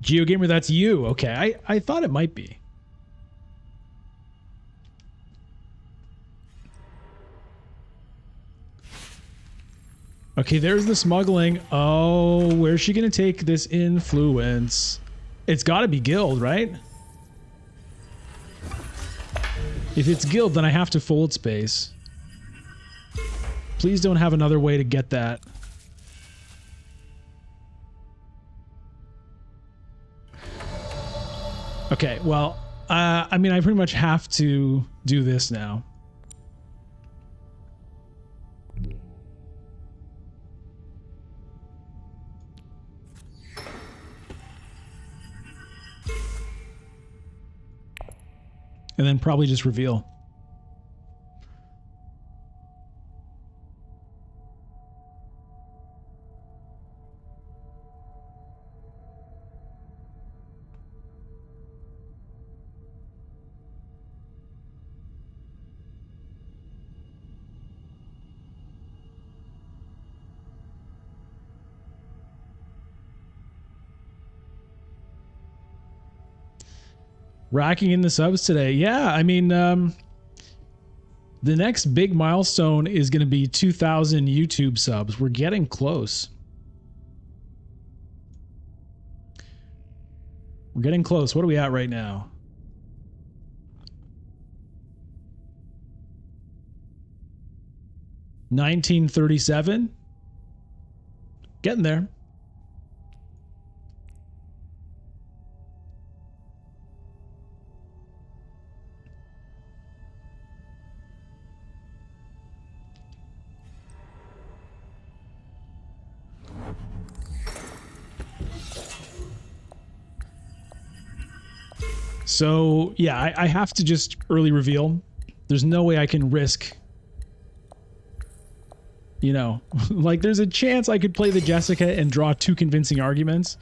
GeoGamer, that's you. Okay, I thought it might be. Okay, there's the smuggling. Oh, where's she gonna take this influence? It's gotta be guild, right? If it's guild, then I have to fold space. Please don't have another way to get that. Okay, well, I mean, I pretty much have to do this now. And then probably just reveal. Racking in the subs today. Yeah, I mean, the next big milestone is going to be 2,000 YouTube subs. We're getting close. We're getting close. What are we at right now? $19.37. Getting there. So, yeah, I have to just early reveal. There's no way I can risk, you know, like there's a chance I could play the Jessica and draw 2 convincing arguments,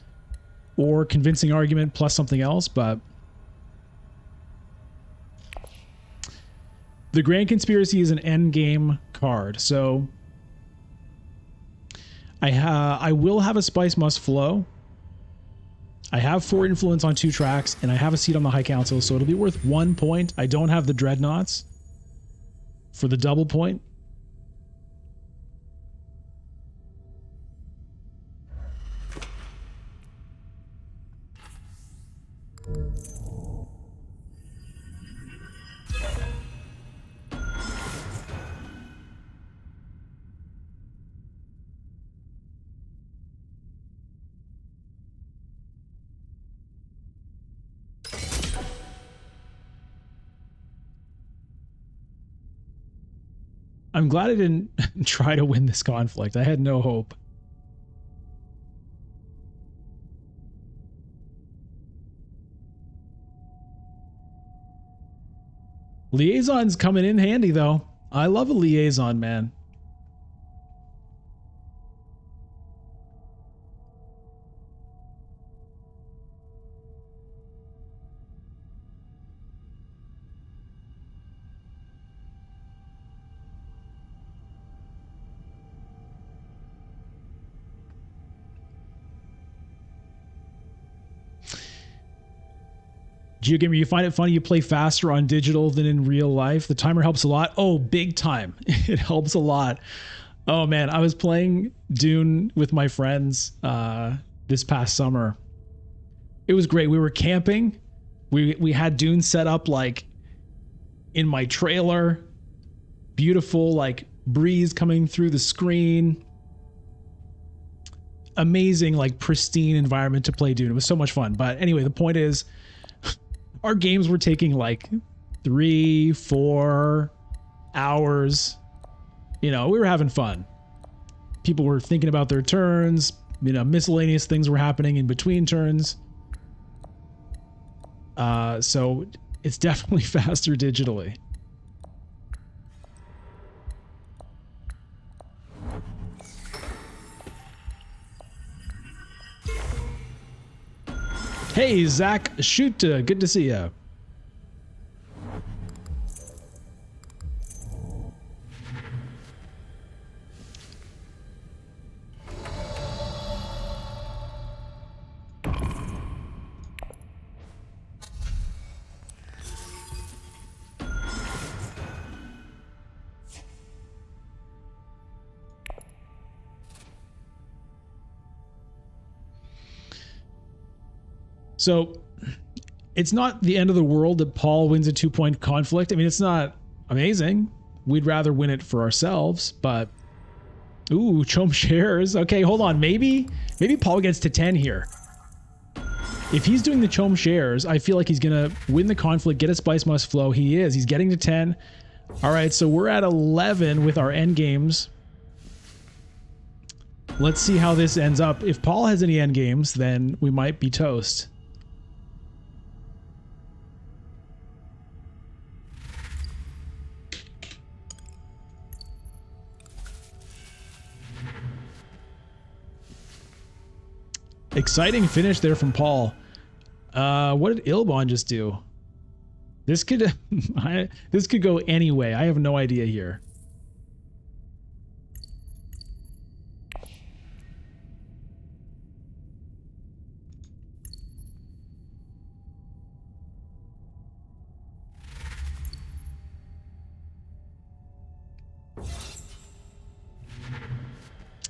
or convincing argument plus something else, but the Grand Conspiracy is an endgame card, so I will have a Spice Must Flow. I have 4 influence on 2 tracks, and I have a seat on the High Council, so it'll be worth 1 point. I don't have the Dreadnoughts for the double point. I'm glad I didn't try to win this conflict. I had no hope. Liaison's coming in handy, though. I love a liaison, man. GeoGamer, you find it funny you play faster on digital than in real life? The timer helps a lot. Oh, big time. It helps a lot. Oh man, I was playing Dune with my friends this past summer. It was great. We were camping. We had Dune set up like in my trailer. Beautiful like breeze coming through the screen. Amazing, like pristine environment to play Dune. It was so much fun. But anyway, the point is our games were taking like 3-4 hours. You know, we were having fun. People were thinking about their turns. You know, miscellaneous things were happening in between turns. So it's definitely faster digitally. Hey, Zach, shoot, good to see you. So it's not the end of the world that Paul wins a 2-point conflict. I mean, it's not amazing. We'd rather win it for ourselves, but ooh, Chom shares. Okay, hold on. Maybe Paul gets to 10 here. If he's doing the Chom shares, I feel like he's going to win the conflict, get a Spice Must Flow. He is. He's getting to 10. All right, so we're at 11 with our end games. Let's see how this ends up. If Paul has any end games, then we might be toast. Exciting finish there from Paul. What did Ilbon just do? This could this could go any way. I have no idea here.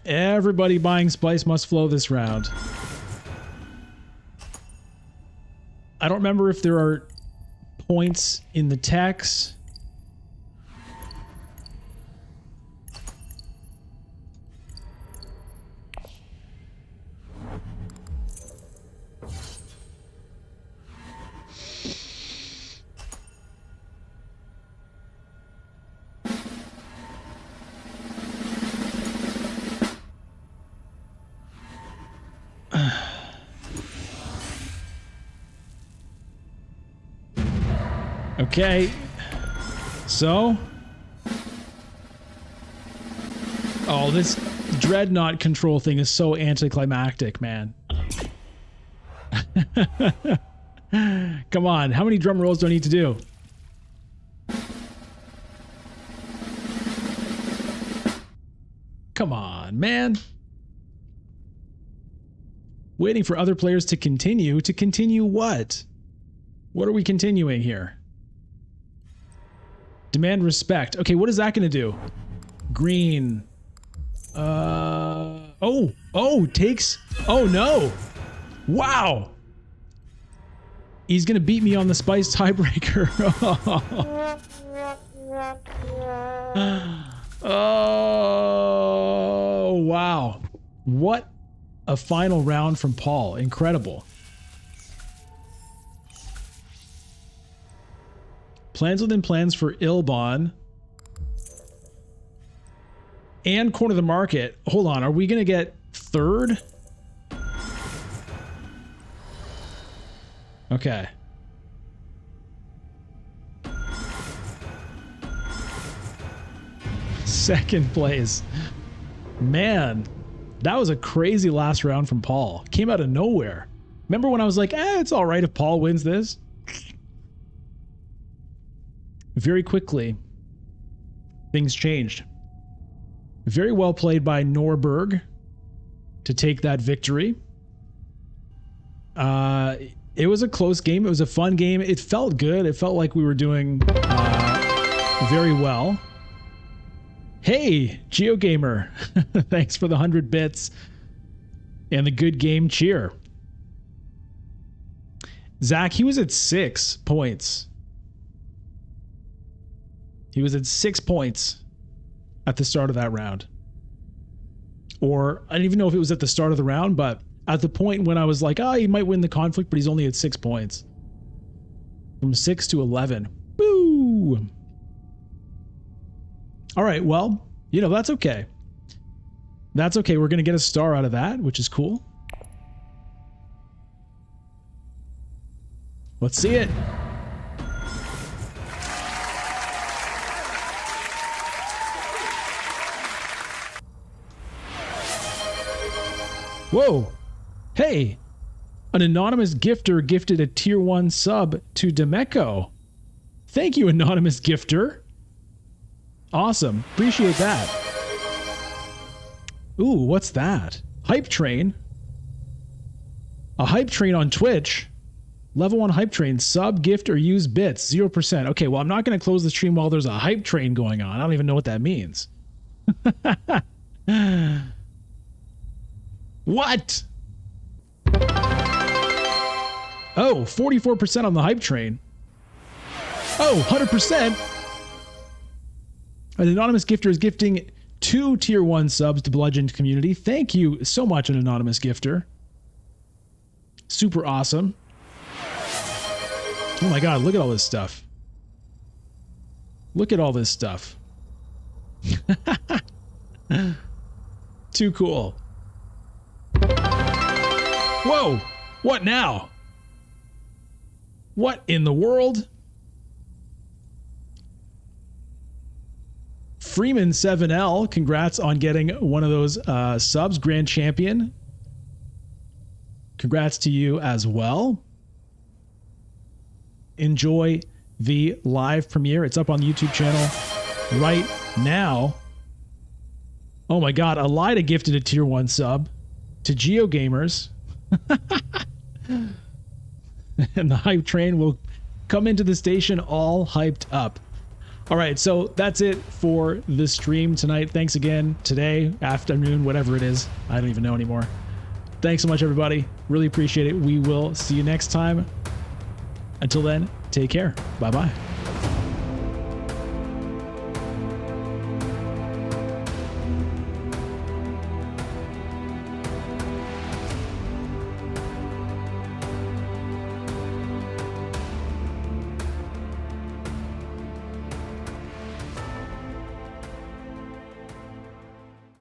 Everybody buying Spice Must Flow this round. I don't remember if there are points in the text. Okay, so, oh, this dreadnought control thing is so anticlimactic, man. Come on, how many drum rolls do I need to do? Come on, man. Waiting for other players to continue. To continue what? What are we continuing here? Demand respect. Okay, what is that going to do? Green. Takes. Oh no. Wow. He's going to beat me on the spice tiebreaker. Oh, wow. What a final round from Paul. Incredible. Plans within plans for Ilbon. And corner the market. Hold on, are we going to get third? Okay. Second place. Man, that was a crazy last round from Paul. Came out of nowhere. Remember when I was like, it's all right if Paul wins this? Very quickly, things changed. Very well played by Norberg to take that victory. It was a close game. It was a fun game. It felt good. It felt like we were doing very well. Hey, GeoGamer. Thanks for the 100 bits and the good game cheer. Zach, he was at 6 points. He was at 6 points at the start of that round. Or I don't even know if it was at the start of the round, but at the point when I was like, oh, he might win the conflict, but he's only at 6 points. From 6 to 11. Boo! All right, well, you know, that's okay. That's okay. We're going to get a star out of that, which is cool. Let's see it. Whoa. Hey, an anonymous gifter gifted a tier 1 sub to Demeco. Thank you, anonymous gifter. Awesome. Appreciate that. Ooh, what's that? Hype train. A hype train on Twitch. Level 1 hype train. Sub, gift, or use bits. 0%. Okay, well, I'm not going to close the stream while there's a hype train going on. I don't even know what that means. What? Oh, 44% on the hype train. Oh, 100%. An anonymous gifter is gifting 2 tier 1 subs to Bludgeoned community. Thank you so much, an anonymous gifter. Super awesome. Oh my god, look at all this stuff. Look at all this stuff. Too cool. Whoa! What now? What in the world? Freeman 7L, congrats on getting one of those subs, Grand Champion. Congrats to you as well. Enjoy the live premiere. It's up on the YouTube channel right now. Oh my god, Elida gifted a tier 1 sub to GeoGamers. And the hype train will come into the station all hyped up. All right, so that's it for the stream tonight. Thanks again today, afternoon, whatever it is. I don't even know anymore. Thanks so much, everybody. Really appreciate it. We will see you next time. Until then, take care. Bye-bye.